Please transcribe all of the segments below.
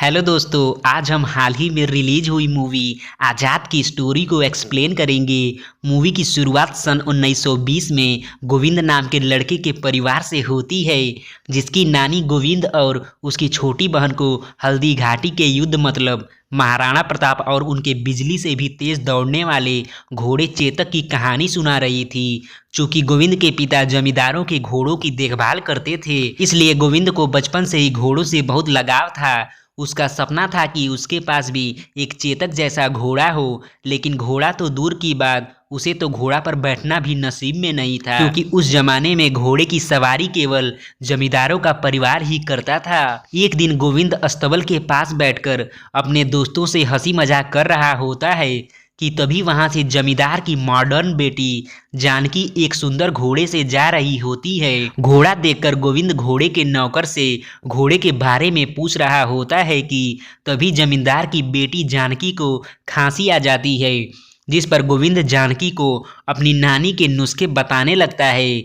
Hello दोस्तों, आज हम हाल ही में रिलीज हुई मूवी आज़ाद की स्टोरी को एक्सप्लेन करेंगे। मूवी की शुरुआत सन 1920 में गोविंद नाम के लड़के के परिवार से होती है, जिसकी नानी गोविंद और उसकी छोटी बहन को हल्दी घाटी के युद्ध मतलब महाराणा प्रताप और उनके बिजली से भी तेज दौड़ने वाले घोड़े चेतक की कहानी सुना रही थी। चूंकि गोविंद के पिता जमींदारों के घोड़ों की देखभाल करते थे, इसलिए गोविंद को बचपन से ही घोड़ों से बहुत लगाव था। उसका सपना था कि उसके पास भी एक चेतक जैसा घोड़ा हो, लेकिन घोड़ा तो दूर की बात, उसे तो घोड़ा पर बैठना भी नसीब में नहीं था, क्योंकि उस जमाने में घोड़े की सवारी केवल जमींदारों का परिवार ही करता था। एक दिन गोविंद अस्तबल के पास बैठकर अपने दोस्तों से हंसी मजाक कर रहा होता है कि तभी वहां से जमींदार की मॉडर्न बेटी जानकी एक सुंदर घोड़े से जा रही होती है। घोड़ा देखकर गोविंद घोड़े के नौकर से घोड़े के बारे में पूछ रहा होता है कि तभी जमींदार की बेटी जानकी को खांसी आ जाती है, जिस पर गोविंद जानकी को अपनी नानी के नुस्खे बताने लगता है।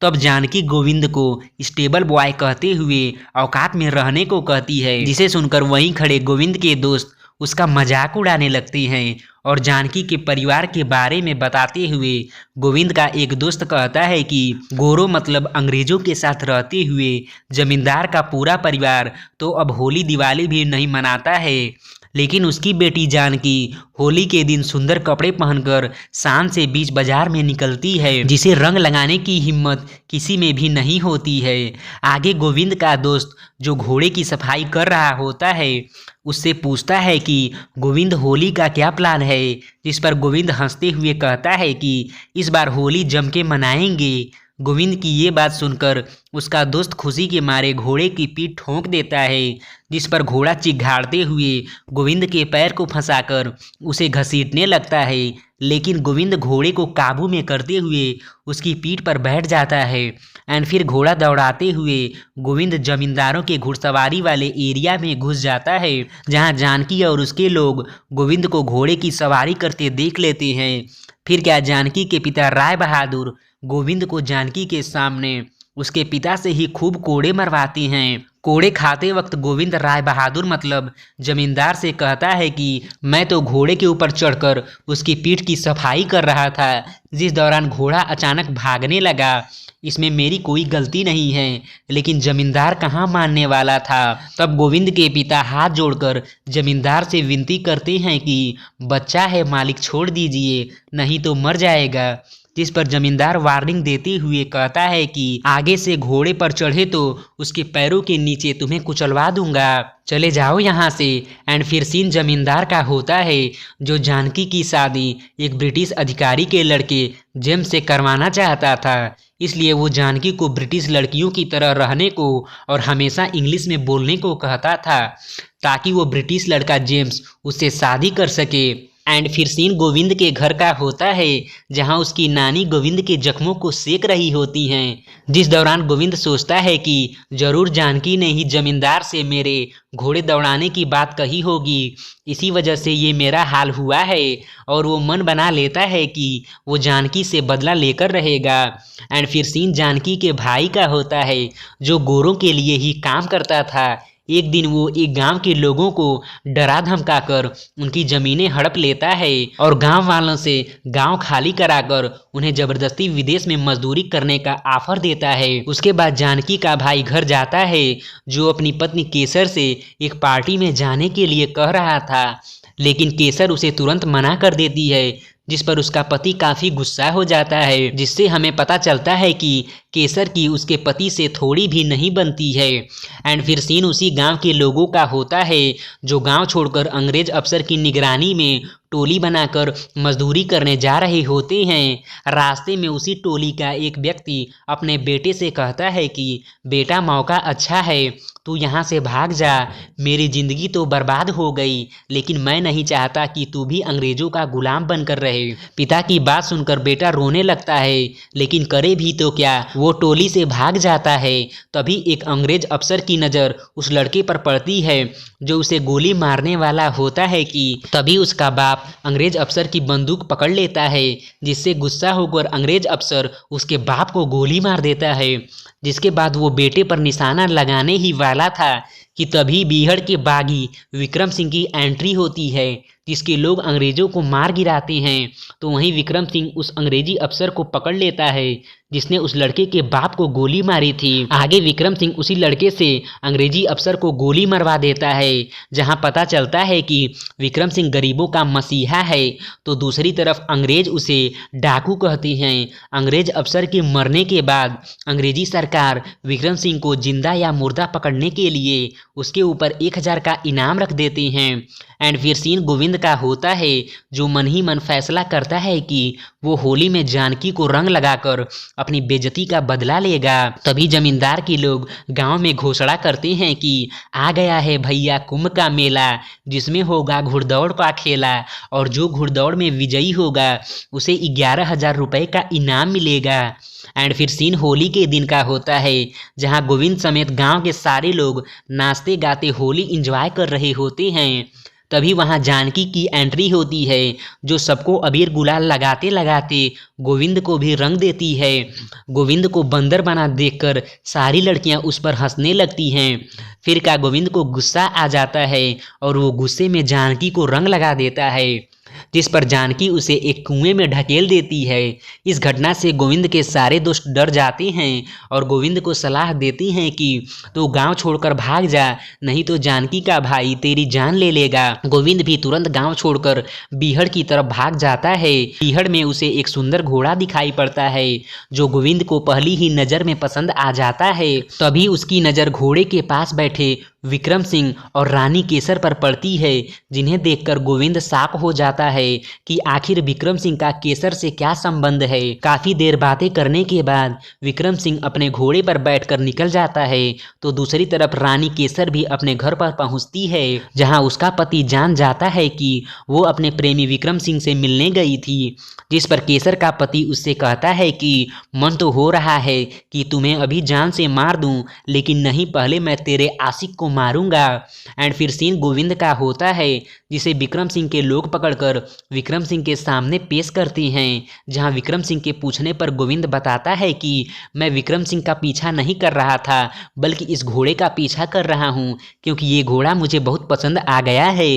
तब जानकी गोविंद को स्टेबल बॉय कहते हुए औकात में रहने को कहती है, जिसे सुनकर वहीं खड़े गोविंद के दोस्त उसका मजाक उड़ाने लगते हैं और जानकी के परिवार के बारे में बताते हुए गोविंद का एक दोस्त कहता है कि गोरों मतलब अंग्रेजों के साथ रहते हुए जमींदार का पूरा परिवार तो अब होली दिवाली भी नहीं मनाता है, लेकिन उसकी बेटी जानकी होली के दिन सुंदर कपड़े पहनकर शान से बीच बाजार में निकलती है, जिसे रंग लगाने की हिम्मत किसी में भी नहीं होती है। आगे गोविंद का दोस्त जो घोड़े की सफाई कर रहा होता है उससे पूछता है कि गोविंद होली का क्या प्लान है, जिस पर गोविंद हंसते हुए कहता है कि इस बार होली जम के मनाएंगे। गोविंद की ये बात सुनकर उसका दोस्त खुशी के मारे घोड़े की पीठ ठोंक देता है, जिस पर घोड़ा चिघाड़ते हुए गोविंद के पैर को फंसाकर उसे घसीटने लगता है, लेकिन गोविंद घोड़े को काबू में करते हुए उसकी पीठ पर बैठ जाता है। एंड फिर घोड़ा दौड़ाते हुए गोविंद जमींदारों के घुड़सवारी वाले एरिया में घुस जाता है, जहां जानकी और उसके लोग गोविंद को घोड़े की सवारी करते देख लेते हैं। फिर क्या, जानकी के पिता राय बहादुर गोविंद को जानकी के सामने उसके पिता से ही खूब कोड़े मरवाते हैं। कोड़े खाते वक्त गोविंद राय बहादुर मतलब जमींदार से कहता है कि मैं तो घोड़े के ऊपर चढ़कर उसकी पीठ की सफाई कर रहा था, जिस दौरान घोड़ा अचानक भागने लगा। इसमें मेरी कोई गलती नहीं है, लेकिन जमींदार कहाँ मानने वाला था। तब गोविंद के पिता हाथ जोड़कर जमींदार से विनती करते हैं कि बच्चा है, मालिक छोड़ दीजिए, नहीं तो मर जाएगा। जिस पर जमींदार वार्निंग देते हुए कहता है कि आगे से घोड़े पर चढ़े तो उसके पैरों के नीचे तुम्हें कुचलवा दूंगा, चले जाओ यहाँ से। एंड फिर सीन जमींदार का होता है, जो जानकी की शादी एक ब्रिटिश अधिकारी के लड़के जेम्स से करवाना चाहता था, इसलिए वो जानकी को ब्रिटिश लड़कियों की तरह रहने को और हमेशा इंग्लिश में बोलने को कहता था, ताकि वो ब्रिटिश लड़का जेम्स उससे शादी कर सके। एंड फिर सीन गोविंद के घर का होता है, जहां उसकी नानी गोविंद के जख्मों को सेक रही होती हैं, जिस दौरान गोविंद सोचता है कि जरूर जानकी ने ही जमींदार से मेरे घोड़े दौड़ाने की बात कही होगी, इसी वजह से ये मेरा हाल हुआ है, और वो मन बना लेता है कि वो जानकी से बदला लेकर रहेगा। एंड फिर सीन जानकी के भाई का होता है, जो गोरों के लिए ही काम करता था। एक दिन वो एक गांव के लोगों को डरा धमकाकर उनकी जमीनें हड़प लेता है और गांव वालों से गांव खाली कराकर उन्हें जबरदस्ती विदेश में मजदूरी करने का ऑफर देता है। उसके बाद जानकी का भाई घर जाता है, जो अपनी पत्नी केसर से एक पार्टी में जाने के लिए कह रहा था, लेकिन केसर उसे तुरंत मना कर देती है, जिस पर उसका पति काफ़ी गुस्सा हो जाता है, जिससे हमें पता चलता है कि केसर की उसके पति से थोड़ी भी नहीं बनती है। एंड फिर सीन उसी गांव के लोगों का होता है, जो गांव छोड़कर अंग्रेज अफसर की निगरानी में टोली बनाकर मजदूरी करने जा रहे होते हैं। रास्ते में उसी टोली का एक व्यक्ति अपने बेटे से कहता है कि बेटा, मौका अच्छा है, तू यहाँ से भाग जा, मेरी ज़िंदगी तो बर्बाद हो गई, लेकिन मैं नहीं चाहता कि तू भी अंग्रेज़ों का गुलाम बनकर रहे। पिता की बात सुनकर बेटा रोने लगता है, लेकिन करे भी तो क्या, वो टोली से भाग जाता है। तभी एक अंग्रेज अफसर की नज़र उस लड़के पर पड़ती है, जो उसे गोली मारने वाला होता है कि तभी उसका बाप अंग्रेज अफसर की बंदूक पकड़ लेता है, जिससे गुस्सा होकर अंग्रेज अफसर उसके बाप को गोली मार देता है। जिसके बाद वो बेटे पर निशाना लगाने ही वाला था कि तभी बीहड़ के बागी विक्रम सिंह की एंट्री होती है, जिसके लोग अंग्रेजों को मार गिराते हैं। तो वहीं विक्रम सिंह उस अंग्रेजी अफसर को पकड़ लेता है जिसने उस लड़के के बाप को गोली मारी थी। आगे विक्रम सिंह उसी लड़के से अंग्रेजी अफसर को गोली मरवा देता है, जहां पता चलता है कि विक्रम सिंह गरीबों का मसीहा है। तो दूसरी तरफ अंग्रेज उसे डाकू कहते हैं। अंग्रेज अफसर के मरने के बाद अंग्रेजी सरकार विक्रम सिंह को जिंदा या मुर्दा पकड़ने के लिए उसके ऊपर 1000 का इनाम रख देते हैं। एंड फिर सीन गोविंद का होता है, जो मन ही मन फैसला करता है कि वो होली में जानकी को रंग लगाकर अपनी बेइज्जती का बदला लेगा। तभी जमींदार के लोग गांव में घोषणा करते हैं कि आ गया है भैया कुंभ का मेला, जिसमें होगा घुड़दौड़ का खेला, और जो घुड़दौड़ में विजयी होगा उसे 11,000 रुपये का इनाम मिलेगा। एंड फिर सीन होली के दिन का होता है, जहां गोविंद समेत गांव के सारे लोग नाचते गाते होली एंजॉय कर रहे होते हैं। तभी वहां जानकी की एंट्री होती है, जो सबको अबीर गुलाल लगाते लगाते गोविंद को भी रंग देती है। गोविंद को बंदर बना देखकर सारी लड़कियां उस पर हंसने लगती हैं। फिर का गोविंद को गुस्सा आ जाता है और वो गुस्से में जानकी को रंग लगा देता है, जिस पर जानकी उसे एक कुएं में ढकेल देती है। इस घटना से गोविंद के सारे दोस्त डर जाते हैं और गोविंद को सलाह देते हैं कि तू गांव छोड़कर भाग जा, नहीं तो जानकी का भाई तेरी जान ले लेगा। गोविंद भी तुरंत गांव छोड़कर बीहड़ की तरफ भाग जाता है। बीहड़ में उसे एक सुंदर घोड़ा दिखाई पड़ता है, जो गोविंद को पहली ही नज़र में पसंद आ जाता है। तभी उसकी नज़र घोड़े के पास बैठे विक्रम सिंह और रानी केसर पर पड़ती है, जिन्हें देखकर गोविंद शॉक हो जाता है कि आखिर विक्रम सिंह का केसर से क्या संबंध है। काफी देर बातें करने के बाद विक्रम सिंह अपने घोड़े पर बैठकर निकल जाता है। तो दूसरी तरफ रानी केसर भी अपने घर पर पहुंचती है, जहां उसका पति जान जाता है कि वो अपने प्रेमी विक्रम सिंह से मिलने गई थी। जिस पर केसर का पति उससे कहता है कि मन तो हो रहा है कि तुम्हें अभी जान से मार दूं, लेकिन नहीं, पहले मैं तेरे आशिक को मारूंगा। एंड फिर सीन गोविंद का होता है, जिसे विक्रम सिंह के लोग पकड़कर विक्रम सिंह के सामने पेश करते हैं, जहां विक्रम सिंह के पूछने पर गोविंद बताता है कि मैं विक्रम सिंह का पीछा नहीं कर रहा था, बल्कि इस घोड़े का पीछा कर रहा हूं, क्योंकि ये घोड़ा मुझे बहुत पसंद आ गया है।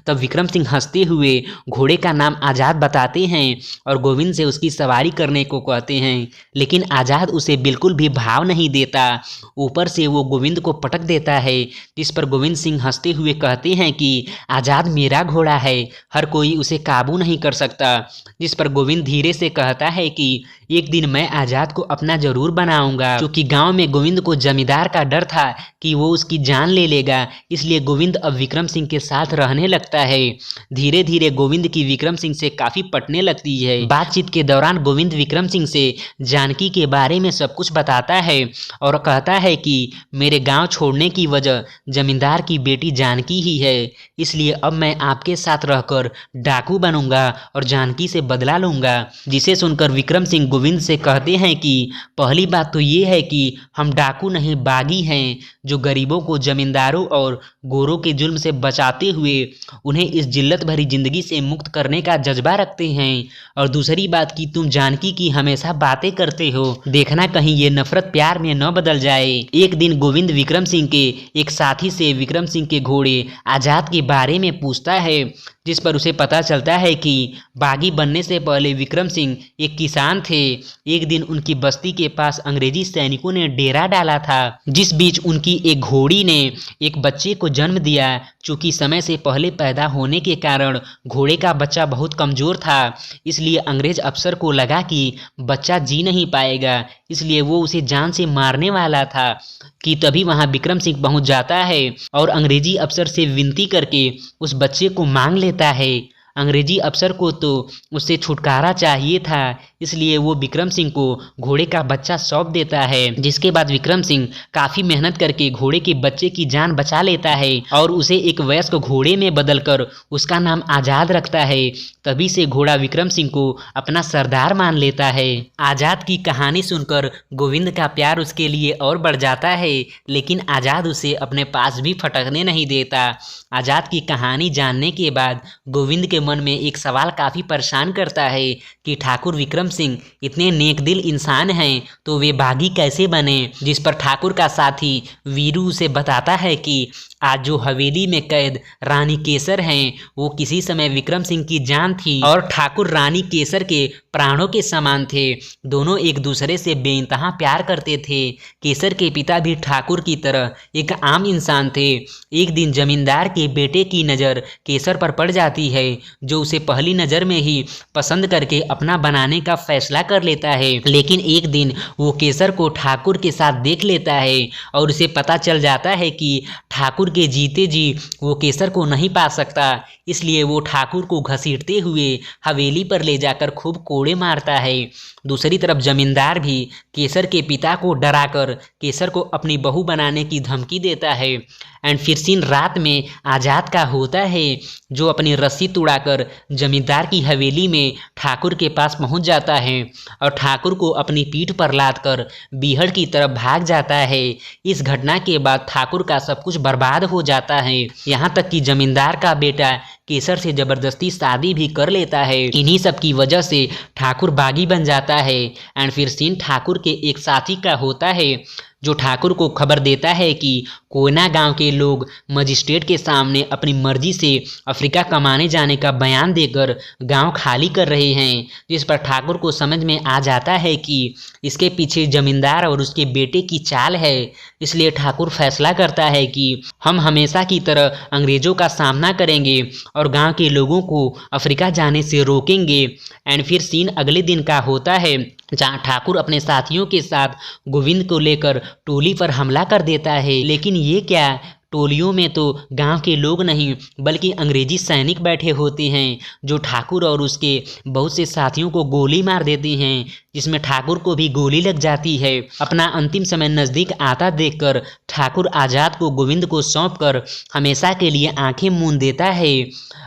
तब विक्रम सिंह हंसते हुए घोड़े का नाम आज़ाद बताते हैं और गोविंद से उसकी सवारी करने को कहते हैं, लेकिन आज़ाद उसे बिल्कुल भी भाव नहीं देता। ऊपर से वो गोविंद को पटक देता है, जिस पर गोविंद सिंह हंसते हुए कहते हैं कि आज़ाद मेरा घोड़ा है, हर कोई उसे काबू नहीं कर सकता। जिस पर गोविंद धीरे से कहता है कि एक दिन मैं आज़ाद को अपना जरूर बनाऊंगा। क्योंकि गांव में गोविंद को जमींदार का डर था कि वो उसकी जान ले लेगा, इसलिए गोविंद अब विक्रम सिंह के साथ रहने लगता है। धीरे धीरे गोविंद की विक्रम सिंह से काफ़ी पटने लगती है। बातचीत के दौरान गोविंद विक्रम सिंह से जानकी के बारे में सब कुछ बताता है और कहता है कि मेरे गाँव छोड़ने की वजह जमींदार की बेटी जानकी ही है, इसलिए अब मैं आपके साथ रहकर डाकू बनूंगा और जानकी से बदला लूंगा। जिसे सुनकर विक्रम सिंह गोविंद से कहते हैं कि पहली बात तो ये है कि हम डाकू नहीं बागी हैं, जो गरीबों को जमींदारों और गोरों के जुल्म से बचाते हुए उन्हें इस जिल्लत भरी जिंदगी से मुक्त करने का जज्बा रखते हैं। और दूसरी बात कि तुम जानकी की हमेशा बातें करते हो, देखना कहीं ये नफरत प्यार में न बदल जाए। एक दिन गोविंद विक्रम सिंह के एक साथी से विक्रम सिंह के घोड़े आज़ाद के बारे में पूछता है, जिस पर उसे पता चलता है कि बागी बनने से पहले विक्रम सिंह एक किसान थे। एक दिन उनकी बस्ती के पास अंग्रेजी सैनिकों ने डेरा डाला था, जिस बीच उनकी एक घोड़ी ने एक बच्चे को जन्म दिया। चूँकि समय से पहले पैदा होने के कारण घोड़े का बच्चा बहुत कमज़ोर था, इसलिए अंग्रेज अफसर को लगा कि बच्चा जी नहीं पाएगा, इसलिए वो उसे जान से मारने वाला था। कि तभी वहाँ विक्रम सिंह पहुँच जाता है और अंग्रेजी अफसर से विनती करके उस बच्चे को मांग लेता है। अंग्रेजी अफसर को तो उससे छुटकारा चाहिए था, इसलिए वो विक्रम सिंह को घोड़े का बच्चा सौंप देता है। जिसके बाद विक्रम सिंह काफ़ी मेहनत करके घोड़े के बच्चे की जान बचा लेता है और उसे एक वयस्क घोड़े में बदलकर उसका नाम आज़ाद रखता है। तभी से घोड़ा विक्रम सिंह को अपना सरदार मान लेता है। आज़ाद की कहानी सुनकर गोविंद का प्यार उसके लिए और बढ़ जाता है, लेकिन आज़ाद उसे अपने पास भी फटकने नहीं देता। आज़ाद की कहानी जानने के बाद गोविंद के मन में एक सवाल काफ़ी परेशान करता है कि ठाकुर विक्रम सिंह इतने नेक दिल इंसान हैं, तो वे बागी कैसे बने। जिस पर ठाकुर का साथी वीरू उसे बताता है कि आज जो हवेली में कैद रानी केसर हैं, वो किसी समय विक्रम सिंह की जान थी और ठाकुर रानी केसर के प्राणों के समान थे। दोनों एक दूसरे से बेइंतहा प्यार करते थे। केसर के पिता भी ठाकुर की तरह एक आम इंसान थे। एक दिन जमींदार के बेटे की नज़र केसर पर पड़ जाती है, जो उसे पहली नज़र में ही पसंद करके अपना बनाने का फैसला कर लेता है। लेकिन एक दिन वो केसर को ठाकुर के साथ देख लेता है और उसे पता चल जाता है कि ठाकुर के जीते जी वो केसर को नहीं पा सकता। इसलिए वो ठाकुर को घसीटते हुए हवेली पर ले जाकर खूब कोड़े मारता है। दूसरी तरफ जमींदार भी केसर के पिता को डराकर केसर को अपनी बहू बनाने की धमकी देता है। एंड फिर सीन रात में आज़ाद का होता है, जो अपनी रस्सी तुड़ाकर जमींदार की हवेली में ठाकुर के पास पहुंच जाता है और ठाकुर को अपनी पीठ पर लादकर बीहड़ की तरफ भाग जाता है। इस घटना के बाद ठाकुर का सब कुछ बर्बाद हो जाता है, यहाँ तक कि जमींदार का बेटा केसर से जबरदस्ती शादी भी कर लेता है। इन्हीं सब की वजह से ठाकुर बागी बन जाता है। एंड फिर सीन ठाकुर के एक साथी का होता है, जो ठाकुर को खबर देता है कि कोयना गांव के लोग मजिस्ट्रेट के सामने अपनी मर्जी से अफ्रीका कमाने जाने का बयान देकर गांव खाली कर रहे हैं। जिस पर ठाकुर को समझ में आ जाता है कि इसके पीछे जमींदार और उसके बेटे की चाल है। इसलिए ठाकुर फैसला करता है कि हम हमेशा की तरह अंग्रेज़ों का सामना करेंगे और गांव के लोगों को अफ्रीका जाने से रोकेंगे। एंड फिर सीन अगले दिन का होता है, जहाँ ठाकुर अपने साथियों के साथ गोविंद को लेकर टोली पर हमला कर देता है। लेकिन ये क्या, टोलियों में तो गांव के लोग नहीं बल्कि अंग्रेजी सैनिक बैठे होते हैं, जो ठाकुर और उसके बहुत से साथियों को गोली मार देते हैं, जिसमें ठाकुर को भी गोली लग जाती है। अपना अंतिम समय नज़दीक आता देखकर ठाकुर आज़ाद को गोविंद को सौंपकर हमेशा के लिए आंखें मूंद देता है।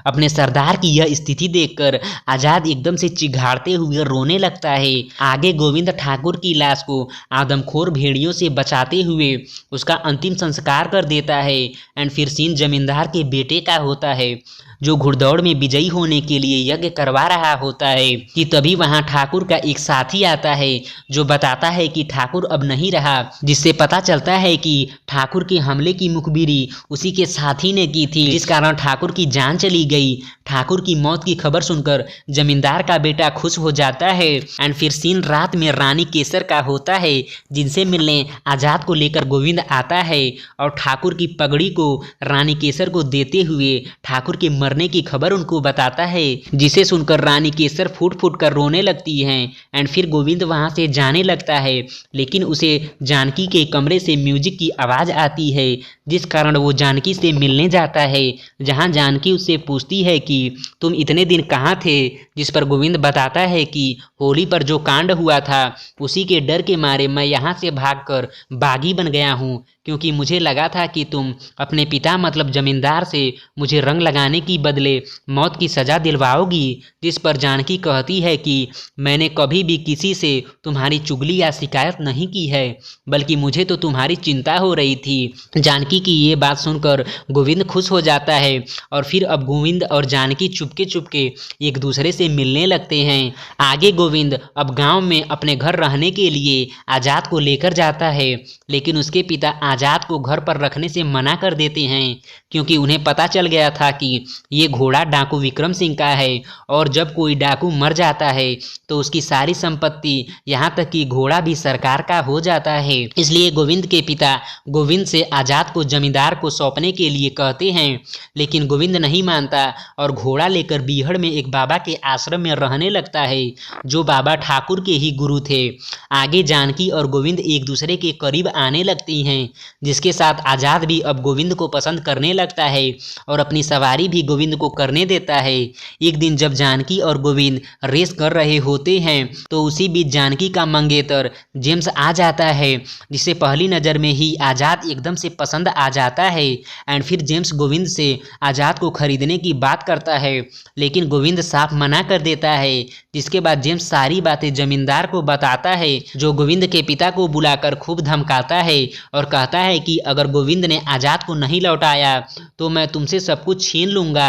अपने सरदार की यह स्थिति देखकर आज़ाद एकदम से चिघाड़ते हुए रोने लगता है। आगे गोविंद ठाकुर की लाश को आदमखोर भेड़ियों से बचाते हुए उसका अंतिम संस्कार कर देता है। एंड फिर सीन जमींदार के बेटे का होता है, जो घुड़दौड़ में विजयी होने के लिए यज्ञ करवा रहा होता है कि तभी वहां ठाकुर का एक साथी आता है, जो बताता है कि ठाकुर अब नहीं रहा, जिससे पता चलता है कि ठाकुर के हमले की मुखबिरी उसी के साथी ने की थी, जिस कारण ठाकुर की जान चली गई। ठाकुर की मौत की खबर सुनकर जमींदार का बेटा खुश हो जाता है। एंड फिर सीन रात में रानी केसर का होता है, जिनसे मिलने आज़ाद को लेकर गोविंद आता है और ठाकुर की पगड़ी को रानी केसर को देते हुए ठाकुर के मरने की खबर उनको बताता है, जिसे सुनकर रानी केसर फूट फूट कर रोने लगती हैं। एंड फिर गोविंद वहां से जाने लगता है, लेकिन उसे जानकी के कमरे से म्यूजिक की आवाज़ आती है, जिस कारण वो जानकी से मिलने जाता है, जहां जानकी उससे पूछती है कि तुम इतने दिन कहाँ थे, जिस पर गोविंद बताता है कि होली पर जो कांड हुआ था उसी के डर के मारे मैं यहाँ से भागकर बागी बन गया हूँ, क्योंकि मुझे लगा था कि तुम अपने पिता मतलब जमींदार से मुझे रंग लगाने की बदले मौत की सज़ा दिलवाओगी। जिस पर जानकी कहती है कि मैंने कभी भी किसी से तुम्हारी चुगली या शिकायत नहीं की है, बल्कि मुझे तो तुम्हारी चिंता हो रही थी। जानकी की ये बात सुनकर गोविंद खुश हो जाता है और फिर अब गोविंद और जानकी चुपके चुपके एक दूसरे से मिलने लगते हैं। आगे गोविंद अब गांव में अपने घर रहने के लिए आज़ाद को लेकर जाता है, लेकिन उसके पिता आज़ाद को घर पर रखने से मना कर देते हैं, क्योंकि उन्हें पता चल गया था कि ये घोड़ा डाकू विक्रम सिंह का है और जब कोई डाकू मर जाता है तो उसकी सारी संपत्ति यहाँ तक कि घोड़ा भी सरकार का हो जाता है। इसलिए गोविंद के पिता गोविंद से आज़ाद को जमींदार को सौंपने के लिए कहते हैं, लेकिन गोविंद नहीं मानता और घोड़ा लेकर बीहड़ में एक बाबा के आश्रम में रहने लगता है, जो बाबा ठाकुर के ही गुरु थे। आगे जानकी और गोविंद एक दूसरे के करीब आने लगती हैं, जिसके साथ आज़ाद भी अब गोविंद को पसंद करने लगता है और अपनी सवारी भी गोविंद को करने देता है। एक दिन जब जानकी और गोविंद रेस कर रहे होते हैं तो उसी बीच जानकी का मंगेतर जेम्स आ जाता है, जिसे पहली नज़र में ही आज़ाद एकदम से पसंद आ जाता है। एंड फिर जेम्स गोविंद से आज़ाद को खरीदने की बात करता है, लेकिन गोविंद साफ मना कर देता है, जिसके बाद जेम्स सारी बातें जमींदार को बताता है, जो गोविंद के पिता को बुलाकर खूब धमकाता है और कहता है कि अगर गोविंद ने आज़ाद को नहीं लौटाया तो मैं तुमसे सब कुछ छीन लूँगा।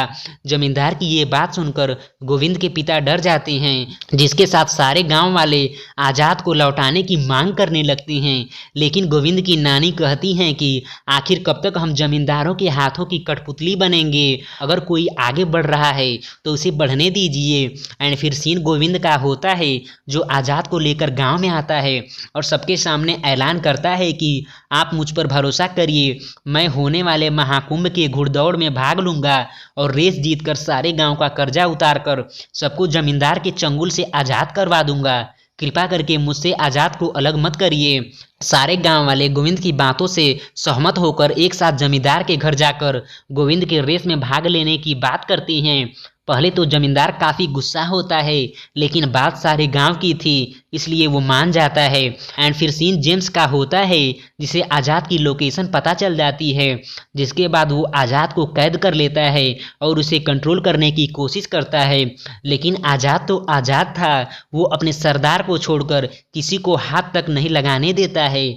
जमींदार की ये बात सुनकर गोविंद के पिता डर जाते हैं, जिसके साथ सारे गांव वाले आजाद को लौटाने की मांग करने लगते हैं। लेकिन गोविंद की नानी कहती हैं कि आखिर कब तक हम जमींदारों के हाथों की कठपुतली बनेंगे, अगर कोई आगे बढ़ रहा है तो उसे बढ़ने दीजिए। एंड फिर सीन गोविंद का होता है, जो आजाद को लेकर गांव में आता है और सबके सामने ऐलान करता है कि आप मुझ पर भरोसा करिए, मैं होने वाले महाकुंभ के घुड़दौड़ में भाग लूंगा और रेस जीतकर सारे गांव का कर्जा उतार कर सबको जमींदार के चंगुल से आजाद करवा दूंगा। कृपा करके मुझसे आजाद को अलग मत करिए। सारे गांव वाले गोविंद की बातों से सहमत होकर एक साथ जमींदार के घर जाकर गोविंद के रेस में भाग लेने की बात करते हैं। पहले तो जमींदार काफ़ी गुस्सा होता है, लेकिन बात सारे गांव की थी इसलिए वो मान जाता है। एंड फिर सीन जेम्स का होता है, जिसे आज़ाद की लोकेशन पता चल जाती है, जिसके बाद वो आज़ाद को कैद कर लेता है और उसे कंट्रोल करने की कोशिश करता है। लेकिन आज़ाद तो आज़ाद था, वो अपने सरदार को छोड़कर किसी को हाथ तक नहीं लगाने देता है,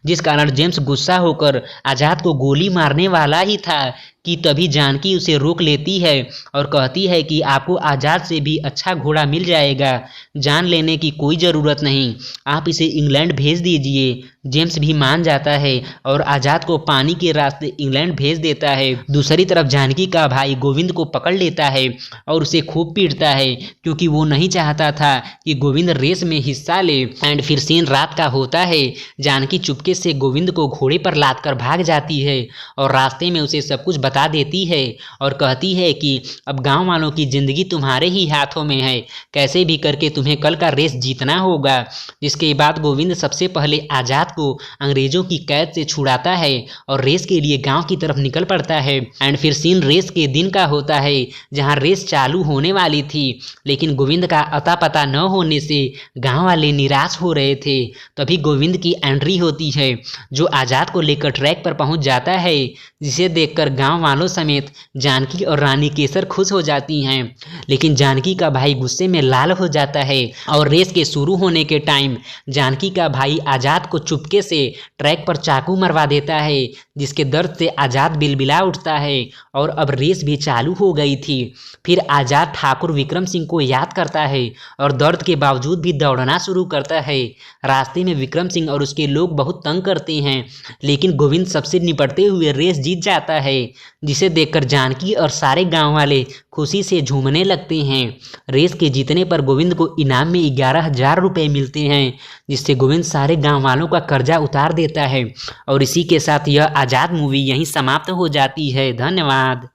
जिस कारण जेम्स गुस्सा होकर आज़ाद को गोली मारने वाला ही था कि तभी जानकी उसे रोक लेती है और कहती है कि आपको आज़ाद से भी अच्छा घोड़ा मिल जाएगा, जान लेने की कोई ज़रूरत नहीं, आप इसे इंग्लैंड भेज दीजिए। जेम्स भी मान जाता है और आज़ाद को पानी के रास्ते इंग्लैंड भेज देता है। दूसरी तरफ जानकी का भाई गोविंद को पकड़ लेता है और उसे खूब पीटता है, क्योंकि वो नहीं चाहता था कि गोविंद रेस में हिस्सा ले। एंड फिर सीन रात का होता है, जानकी चुपके से गोविंद को घोड़े पर लाद कर भाग जाती है और रास्ते में उसे सब कुछ बता देती है और कहती है कि अब गांव वालों की ज़िंदगी तुम्हारे ही हाथों में है, कैसे भी करके तुम्हें कल का रेस जीतना होगा। जिसके बाद गोविंद सबसे पहले आज़ाद को अंग्रेजों की कैद से छुड़ाता है और रेस के लिए गांव की तरफ निकल पड़ता है। एंड फिर सीन रेस के दिन का होता है, जहां रेस चालू होने वाली थी, लेकिन गोविंद का अता पता न होने से गांव वाले निराश हो रहे थे। तभी गोविंद की एंट्री होती है, जो आज़ाद को लेकर ट्रैक पर पहुंच जाता है, जिसे देखकर गांव वालों समेत जानकी और रानी केसर खुश हो जाती हैं। लेकिन जानकी का भाई गुस्से में लाल हो जाता है और रेस के शुरू होने के टाइम जानकी का भाई आज़ाद को चुपके से ट्रैक पर चाकू मरवा देता है, जिसके दर्द से आज़ाद बिलबिला उठता है और अब रेस भी चालू हो गई थी। फिर आज़ाद ठाकुर विक्रम सिंह को याद करता है और दर्द के बावजूद भी दौड़ना शुरू करता है। रास्ते में विक्रम सिंह और उसके लोग बहुत तंग करते हैं, लेकिन गोविंद सबसे निपटते हुए रेस जीत जाता है, जिसे देखकर जानकी और सारे गांव वाले खुशी से झूमने लगते हैं। रेस के जीतने पर गोविंद को इनाम में 11,000 रुपये मिलते हैं, जिससे गोविंद सारे गांव वालों का कर्जा उतार देता है। और इसी के साथ यह आज़ाद मूवी यहीं समाप्त हो जाती है। धन्यवाद।